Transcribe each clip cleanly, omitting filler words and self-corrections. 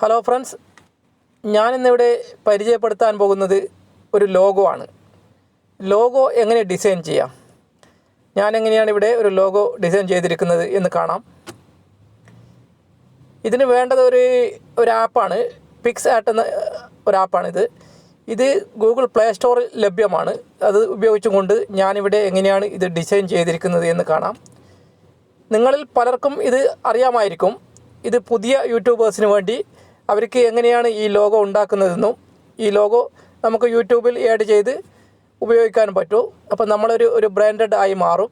Hello friends, ഞാനിന്നിവിടെ പരിചയപ്പെടുത്താൻ പോകുന്നത് ഒരു ലോഗോ ആണ്. ലോഗോ എങ്ങനെ ഡിസൈൻ ചെയ്യാം, ഞാനെങ്ങനെയാണ് ഇവിടെ ഒരു ലോഗോ ഡിസൈൻ ചെയ്തിരിക്കുന്നത് എന്ന് കാണാം. ഇതിന് വേണ്ടത് ഒരു ആപ്പാണ്, പിക്സ് ആർട്ട് എന്ന ഒരു ആപ്പാണിത്. ഇത് ഗൂഗിൾ പ്ലേ സ്റ്റോറിൽ ലഭ്യമാണ്. അത് ഉപയോഗിച്ചുകൊണ്ട് ഞാനിവിടെ എങ്ങനെയാണ് ഇത് ഡിസൈൻ ചെയ്തിരിക്കുന്നത് എന്ന് കാണാം. നിങ്ങളിൽ പലർക്കും ഇത് അറിയാമായിരിക്കും. ഇത് പുതിയ യൂട്യൂബേഴ്സിന് വേണ്ടി അവർക്ക് എങ്ങനെയാണ് ഈ ലോഗോ ഉണ്ടാക്കുന്നതെന്നും ഈ ലോഗോ നമുക്ക് യൂട്യൂബിൽ ആഡ് ചെയ്ത് ഉപയോഗിക്കാൻ പറ്റും. അപ്പോൾ നമ്മളൊരു ബ്രാൻഡഡ് ആയി മാറും.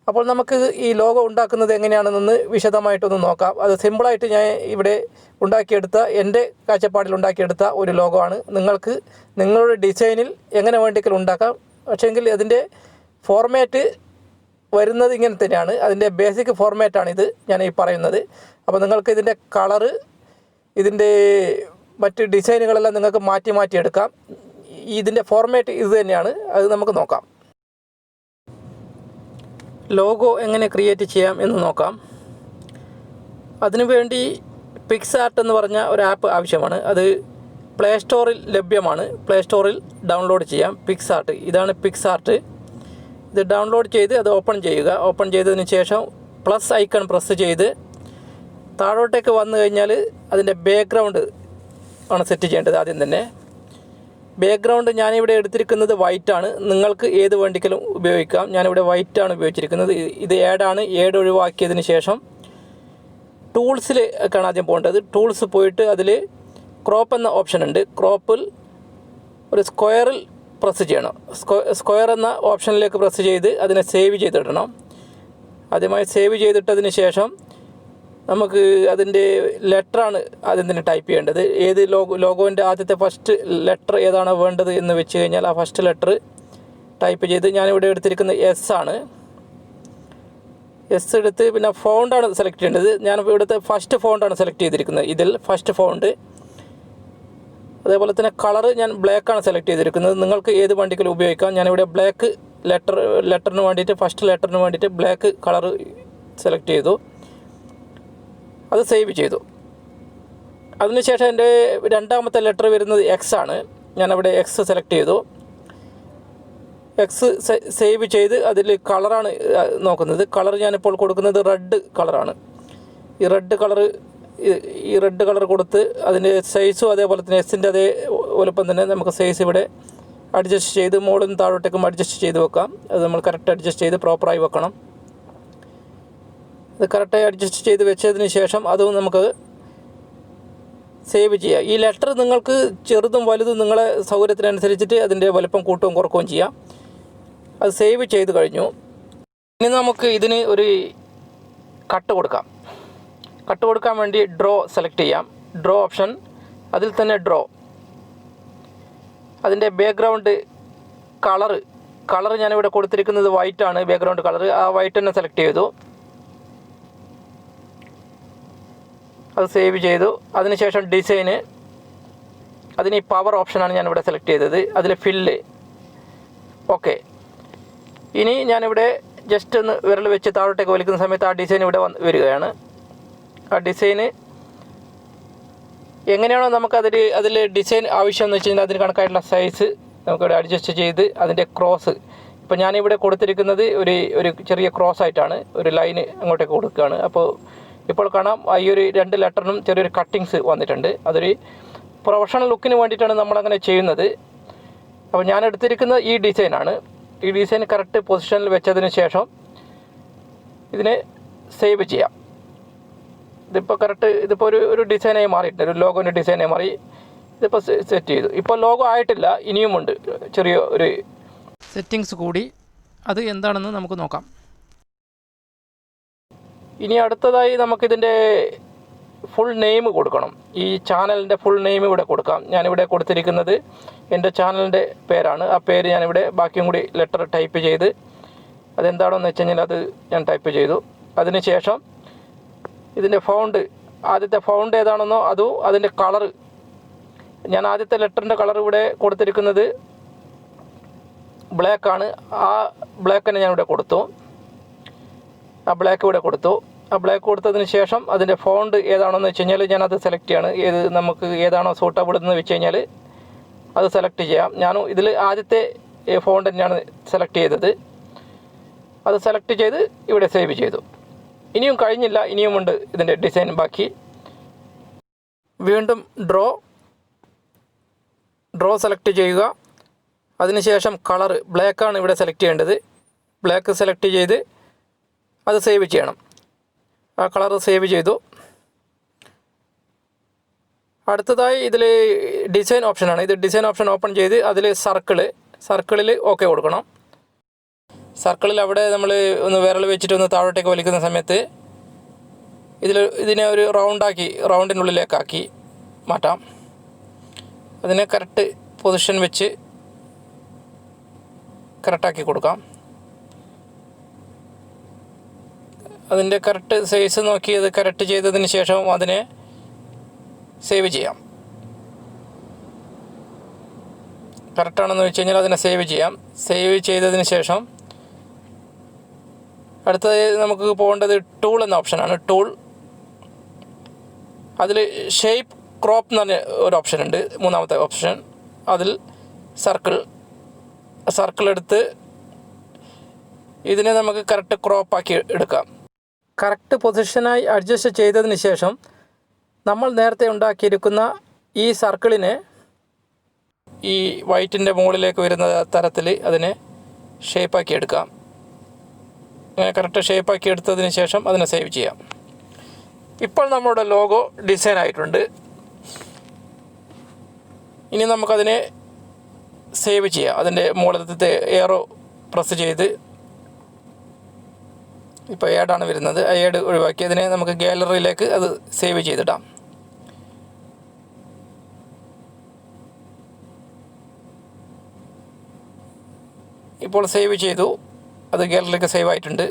അപ്പോൾ നമുക്ക് ഈ ലോഗോ ഉണ്ടാക്കുന്നത് എങ്ങനെയാണെന്ന് വിശദമായിട്ടൊന്ന് നോക്കാം. അത് സിമ്പിളായിട്ട് ഞാൻ ഇവിടെ ഉണ്ടാക്കിയെടുത്ത, എൻ്റെ കാഴ്ചപ്പാടിൽ ഉണ്ടാക്കിയെടുത്ത ഒരു ലോഗോ ആണ്. നിങ്ങൾക്ക് നിങ്ങളുടെ ഡിസൈനിൽ എങ്ങനെ വേണ്ടെങ്കിലും ഉണ്ടാക്കാം. പക്ഷേങ്കിൽ അതിൻ്റെ ഫോർമാറ്റ് വരുന്നത് ഇങ്ങനെ തന്നെയാണ്. അതിൻ്റെ ബേസിക് ഫോർമാറ്റാണിത് ഞാൻ ഈ പറയുന്നത്. അപ്പോൾ നിങ്ങൾക്ക് ഇതിൻ്റെ കളറ്, ഇതിൻ്റെ മറ്റ് ഡിസൈനുകളെല്ലാം നിങ്ങൾക്ക് മാറ്റി എടുക്കാം. ഇതിൻ്റെ ഫോർമാറ്റ് ഇത് തന്നെയാണ്. അത് നമുക്ക് നോക്കാം. ലോഗോ എങ്ങനെ ക്രിയേറ്റ് ചെയ്യാം എന്ന് നോക്കാം. അതിനുവേണ്ടി പിക്സ് ആർട്ട് എന്ന് പറഞ്ഞ ഒരു ആപ്പ് ആവശ്യമാണ്. അത് പ്ലേ സ്റ്റോറിൽ ലഭ്യമാണ്. പ്ലേ സ്റ്റോറിൽ ഡൗൺലോഡ് ചെയ്യാം. പിക്സ് ആർട്ട്, ഇതാണ് പിക്സ് ആർട്ട്. ഇത് ഡൗൺലോഡ് ചെയ്ത് അത് ഓപ്പൺ ചെയ്യുക. ഓപ്പൺ ചെയ്തതിന് ശേഷം പ്ലസ് ഐക്കൺ പ്രസ് ചെയ്ത് താഴോട്ടേക്ക് വന്നു കഴിഞ്ഞാൽ അതിൻ്റെ ബാക്ക്ഗ്രൗണ്ട് ആണ് സെറ്റ് ചെയ്യേണ്ടത്. ആദ്യം തന്നെ ബാക്ക്ഗ്രൗണ്ട് ഞാനിവിടെ എടുത്തിരിക്കുന്നത് വൈറ്റാണ്. നിങ്ങൾക്ക് ഏത് വേണ്ടിക്കലും ഉപയോഗിക്കാം. ഞാനിവിടെ വൈറ്റാണ് ഉപയോഗിച്ചിരിക്കുന്നത്. ഇത് ഏഡാണ്. ഏഡ് ഒഴിവാക്കിയതിന് ശേഷം ടൂൾസിൽ ആണ് ആദ്യം പോകേണ്ടത്. ടൂൾസ് പോയിട്ട് അതിൽ ക്രോപ്പ് എന്ന ഓപ്ഷൻ ഉണ്ട്. ക്രോപ്പിൽ ഒരു സ്ക്വയറിൽ പ്രസ് ചെയ്യണം. സ്ക്വയർ എന്ന ഓപ്ഷനിലേക്ക് പ്രസ് ചെയ്ത് അതിനെ സേവ് ചെയ്തിടണം. ആദ്യമായി സേവ് ചെയ്തിട്ടതിന് ശേഷം നമുക്ക് അതിൻ്റെ ലെറ്ററാണ് ആദ്യം തന്നെ ടൈപ്പ് ചെയ്യേണ്ടത്. ഏത് ലോഗോൻ്റെ ആദ്യത്തെ ഫസ്റ്റ് ലെറ്റർ ഏതാണോ വേണ്ടത് എന്ന് വെച്ച് കഴിഞ്ഞാൽ ആ ഫസ്റ്റ് ലെറ്റർ ടൈപ്പ് ചെയ്ത് ഞാനിവിടെ എടുത്തിരിക്കുന്നത് എസ് ആണ്. എസ് എടുത്ത് പിന്നെ ഫോണ്ടാണ് സെലക്ട് ചെയ്യേണ്ടത്. ഞാൻ ഇവിടുത്തെ ഫസ്റ്റ് ഫോണ്ടാണ് സെലക്ട് ചെയ്തിരിക്കുന്നത്. ഇതിൽ ഫസ്റ്റ് ഫോണ്ട്. അതേപോലെ തന്നെ കളറ് ഞാൻ ബ്ലാക്കാണ് സെലക്ട് ചെയ്തിരിക്കുന്നത്. നിങ്ങൾക്ക് ഏത് വണ്ടിക്കലും ഉപയോഗിക്കാം. ഞാനിവിടെ ബ്ലാക്ക് ലെറ്ററിന് വേണ്ടിയിട്ട്, ഫസ്റ്റ് ലെറ്ററിന് വേണ്ടിയിട്ട് ബ്ലാക്ക് കളറ് സെലക്ട് ചെയ്തു. അത് സേവ് ചെയ്തു. അതിനുശേഷം എൻ്റെ രണ്ടാമത്തെ ലെറ്റർ വരുന്നത് എക്സ് ആണ്. ഞാനവിടെ എക്സ് സെലക്ട് ചെയ്തു. എക്സ് സേവ് ചെയ്ത് അതിൽ കളറാണ് നോക്കുന്നത്. കളർ ഞാനിപ്പോൾ കൊടുക്കുന്നത് റെഡ് കളറാണ്. ഈ റെഡ് കളർ കൊടുത്ത് അതിൻ്റെ സൈസും അതേപോലെ തന്നെ എസിൻ്റെ അതേ വലുപ്പം തന്നെ നമുക്ക് സൈസ് ഇവിടെ അഡ്ജസ്റ്റ് ചെയ്ത് മുകളിൽ നിന്ന് താഴോട്ടേക്കും അഡ്ജസ്റ്റ് ചെയ്ത് വെക്കാം. അത് നമ്മൾ കറക്റ്റ് അഡ്ജസ്റ്റ് ചെയ്ത് പ്രോപ്പറായി വെക്കണം. അത് കറക്റ്റായി അഡ്ജസ്റ്റ് ചെയ്ത് വെച്ചതിന് ശേഷം അതും നമുക്ക് സേവ് ചെയ്യാം. ഈ ലെറ്റർ നിങ്ങൾക്ക് ചെറുതും വലുതും നിങ്ങളെ സൗകര്യത്തിനനുസരിച്ചിട്ട് അതിൻ്റെ വലുപ്പം കൂട്ടുകയും കുറക്കുകയും ചെയ്യാം. അത് സേവ് ചെയ്ത് കഴിഞ്ഞു. ഇനി നമുക്ക് ഇതിന് ഒരു കട്ട് കൊടുക്കാം. കട്ട് കൊടുക്കാൻ വേണ്ടി ഡ്രോ സെലക്ട് ചെയ്യാം. ഡ്രോ ഓപ്ഷൻ, അതിൽ തന്നെ ഡ്രോ. അതിൻ്റെ ബാക്ക്ഗ്രൗണ്ട് കളർ ഞാനിവിടെ കൊടുത്തിരിക്കുന്നത് വൈറ്റാണ്. ബാക്ക്ഗ്രൗണ്ട് കളർ ആ വൈറ്റ് തന്നെ സെലക്ട് ചെയ്തു. അത് സേവ് ചെയ്തു. അതിനുശേഷം ഡിസൈന്, അതിന് ഈ പവർ ഓപ്ഷനാണ് ഞാനിവിടെ സെലക്ട് ചെയ്തത്. അതിൽ ഫില്ല്. ഓക്കെ. ഇനി ഞാനിവിടെ ജസ്റ്റ് ഒന്ന് വിരൽ വെച്ച് താഴോട്ടേക്ക് വലിക്കുന്ന സമയത്ത് ആ ഡിസൈൻ ഇവിടെ വരികയാണ്. ആ ഡിസൈന് എങ്ങനെയാണോ നമുക്ക് അതിൽ ഡിസൈൻ ആവശ്യം എന്ന് വെച്ച് കഴിഞ്ഞാൽ അതിന് കണക്കായിട്ടുള്ള സൈസ് നമുക്കിവിടെ അഡ്ജസ്റ്റ് ചെയ്ത് അതിൻ്റെ ക്രോസ്, ഇപ്പോൾ ഞാനിവിടെ കൊടുത്തിരിക്കുന്നത് ഒരു ചെറിയ ക്രോസ് ആയിട്ടാണ്, ഒരു ലൈന് അങ്ങോട്ടേക്ക് കൊടുക്കുകയാണ്. അപ്പോൾ ഇപ്പോൾ കാണാം ഈ ഒരു രണ്ട് ലെറ്ററിനും ചെറിയൊരു കട്ടിങ്സ് വന്നിട്ടുണ്ട്. അതൊരു പ്രൊഫഷണൽ ലുക്കിന് വേണ്ടിയിട്ടാണ് നമ്മളങ്ങനെ ചെയ്യുന്നത്. അപ്പോൾ ഞാൻ എടുത്തിരിക്കുന്നത് ഈ ഡിസൈനാണ്. ഈ ഡിസൈൻ കറക്റ്റ് പൊസിഷനിൽ വെച്ചതിന് ശേഷം ഇതിനെ സേവ് ചെയ്യാം. ഇതിപ്പോൾ കറക്റ്റ്, ഇതിപ്പോൾ ഒരു ഡിസൈനായി മാറിയിട്ടുണ്ട്. ഒരു ലോഗോൻ്റെ ഡിസൈനായി മാറി. ഇതിപ്പോൾ സെറ്റ് ചെയ്തു. ഇപ്പോൾ ലോഗോ ആയിട്ടില്ല, ഇനിയുമുണ്ട് ചെറിയ ഒരു സെറ്റിങ്സ് കൂടി. അത് എന്താണെന്ന് നമുക്ക് നോക്കാം. ഇനി അടുത്തതായി നമുക്കിതിൻ്റെ ഫുൾ നെയിം കൊടുക്കണം. ഈ ചാനലിൻ്റെ ഫുൾ നെയിം ഇവിടെ കൊടുക്കാം. ഞാനിവിടെ കൊടുത്തിരിക്കുന്നത് എൻ്റെ ചാനലിൻ്റെ പേരാണ്. ആ പേര് ഞാനിവിടെ ബാക്കിയും കൂടി ലെറ്റർ ടൈപ്പ് ചെയ്ത് അതെന്താണെന്ന് വെച്ച് കഴിഞ്ഞാൽ അത് ഞാൻ ടൈപ്പ് ചെയ്തു. അതിനുശേഷം ഇതിൻ്റെ ഫൗണ്ട്, ആദ്യത്തെ ഫൗണ്ട് ഏതാണെന്നോ അതും അതിൻ്റെ കളറ്, ഞാൻ ആദ്യത്തെ ലെറ്ററിൻ്റെ കളർ ഇവിടെ കൊടുത്തിരിക്കുന്നത് ബ്ലാക്കാണ്. ആ ബ്ലാക്ക് തന്നെ ഞാനിവിടെ കൊടുത്തു. ആ ബ്ലാക്ക് ഇവിടെ കൊടുത്തു. ആ ബ്ലാക്ക് കൊടുത്തതിന് ശേഷം അതിൻ്റെ ഫോണ്ട് ഏതാണെന്ന് വെച്ച് കഴിഞ്ഞാൽ ഞാനത് സെലക്ട് ചെയ്യാണ്. നമുക്ക് ഏതാണോ സൂട്ടബിൾ എന്ന് വെച്ച് കഴിഞ്ഞാൽ അത് സെലക്ട് ചെയ്യാം. ഞാൻ ഇതിൽ ആദ്യത്തെ ഫോണ്ട് തന്നെയാണ് സെലക്ട് ചെയ്തത്. അത് സെലക്ട് ചെയ്ത് ഇവിടെ സേവ് ചെയ്തു. ഇനിയും കഴിഞ്ഞില്ല, ഇനിയുമുണ്ട് ഇതിൻ്റെ ഡിസൈൻ ബാക്കി. വീണ്ടും ഡ്രോ സെലക്ട് ചെയ്യുക. അതിനുശേഷം കളർ ബ്ലാക്കാണ് ഇവിടെ സെലക്ട് ചെയ്യേണ്ടത്. ബ്ലാക്ക് സെലക്ട് ചെയ്ത് അത് സേവ് ചെയ്യണം. ആ കളർ സേവ് ചെയ്തു. അടുത്തതായി ഇതിൽ ഡിസൈൻ ഓപ്ഷനാണ്. ഇത് ഡിസൈൻ ഓപ്ഷൻ ഓപ്പൺ ചെയ്ത് അതിൽ സർക്കിളിൽ ഓക്കെ കൊടുക്കണം. സർക്കിളിൽ അവിടെ നമ്മൾ ഒന്ന് വിരൽ വെച്ചിട്ട് ഒന്ന് താഴോട്ടേക്ക് വലിക്കുന്ന സമയത്ത് ഇതിനെ ഒരു റൗണ്ടിനുള്ളിലേക്കാക്കി മാറ്റാം. അതിനെ കറക്റ്റ് പൊസിഷൻ വെച്ച് കറക്റ്റാക്കി കൊടുക്കാം. അതിൻ്റെ കറക്റ്റ് സൈസ് നോക്കി അത് കറക്റ്റ് ചെയ്തതിന് ശേഷം അതിനെ സേവ് ചെയ്യാം. കറക്റ്റാണെന്ന് വെച്ച് കഴിഞ്ഞാൽ അതിനെ സേവ് ചെയ്യാം. സേവ് ചെയ്തതിന് ശേഷം അടുത്തത് നമുക്ക് പോകേണ്ടത് ടൂൾ എന്ന ഓപ്ഷനാണ്. ടൂൾ അതിൽ ഷേപ്പ് ക്രോപ്പ് എന്ന് പറഞ്ഞ ഒരു ഓപ്ഷൻ ഉണ്ട്, മൂന്നാമത്തെ ഓപ്ഷൻ. അതിൽ സർക്കിൾ എടുത്ത് ഇതിനെ നമുക്ക് കറക്റ്റ് ക്രോപ്പാക്കി എടുക്കാം. കറക്റ്റ് പൊസിഷനായി അഡ്ജസ്റ്റ് ചെയ്തതിന് ശേഷം നമ്മൾ നേരത്തെ ഉണ്ടാക്കിയിരിക്കുന്ന ഈ സർക്കിളിനെ ഈ വൈറ്റിൻ്റെ മുകളിലേക്ക് വരുന്ന തരത്തിൽ അതിനെ ഷേപ്പാക്കി എടുക്കാം. അങ്ങനെ കറക്റ്റ് ഷേപ്പാക്കി എടുത്തതിന് ശേഷം അതിനെ സേവ് ചെയ്യാം. ഇപ്പോൾ നമ്മുടെ ലോഗോ ഡിസൈൻ ആയിട്ടുണ്ട്. ഇനി നമുക്കതിനെ സേവ് ചെയ്യാം. അതിൻ്റെ മുകളിലത്തെ ഏറോ പ്രസ് ചെയ്ത് ഇപ്പോൾ ഏഡാണ് വരുന്നത്. ആ ഏഡ് ഒഴിവാക്കി അതിനെ നമുക്ക് ഗാലറിയിലേക്ക് അത് സേവ് ചെയ്തിടാം. ഇപ്പോൾ സേവ് ചെയ്തു. അത് ഗാലറിയിലേക്ക് സേവ് ആയിട്ടുണ്ട്.